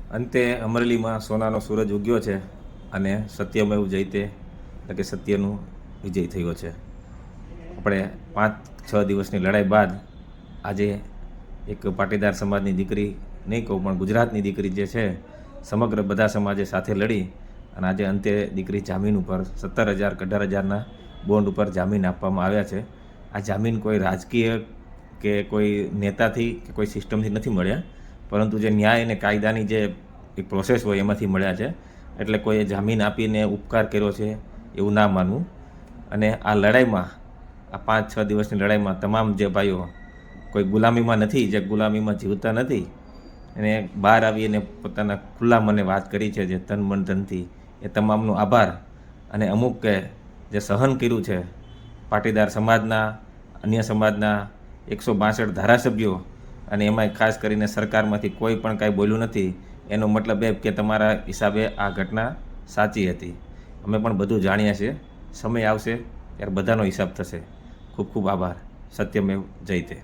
અંતે અમરેલીમાં સોનાનો સૂરજ ઉગ્યો છે અને સત્યમેવ જયતે એટલે કે સત્યનું વિજય થયો છે. આપણે 5-6 દિવસની લડાઈ બાદ આજે એક પાટીદાર સમાજની દીકરી નહીં કહું પણ ગુજરાતની દીકરી જે છે સમગ્ર બધા સમાજે સાથે લડી અને આજે અંતે દીકરી જામીન ઉપર 17,000-18,000ના બોન્ડ ઉપર જામીન આપવામાં આવ્યા છે. આ જામીન કોઈ રાજકીય કે કોઈ નેતાથી કે કોઈ સિસ્ટમથી નથી મળ્યા, પરંતુ જે ન્યાય અને કાયદાની જે એક પ્રોસેસ હોય એમાંથી મળ્યા છે. એટલે કોઈએ જામીન આપીને ઉપકાર કર્યો છે એવું ના માનવું. અને આ લડાઈમાં, આ 5-6 દિવસની લડાઈમાં તમામ જે ભાઈઓ કોઈ ગુલામીમાં નથી, જે ગુલામીમાં જીવતા નથી, અને બહાર આવીને પોતાના ખુલ્લા મને વાત કરી છે જે તન મન ધનથી, એ તમામનો આભાર. અને અમુક કે જે સહન કર્યું છે પાટીદાર સમાજના, અન્ય સમાજના 162 ધારાસભ્યો, અને એમાંય ખાસ કરીને સરકારમાંથી કોઈ પણ કાંઈ બોલ્યું નથી, એનો મતલબ એ કે તમારા હિસાબે આ ઘટના સાચી હતી. અમે પણ બધું જાણ્યા છીએ. સમય આવશે ત્યારે બધાનો હિસાબ થશે. ખૂબ ખૂબ આભાર. સત્યમેવ જયતે.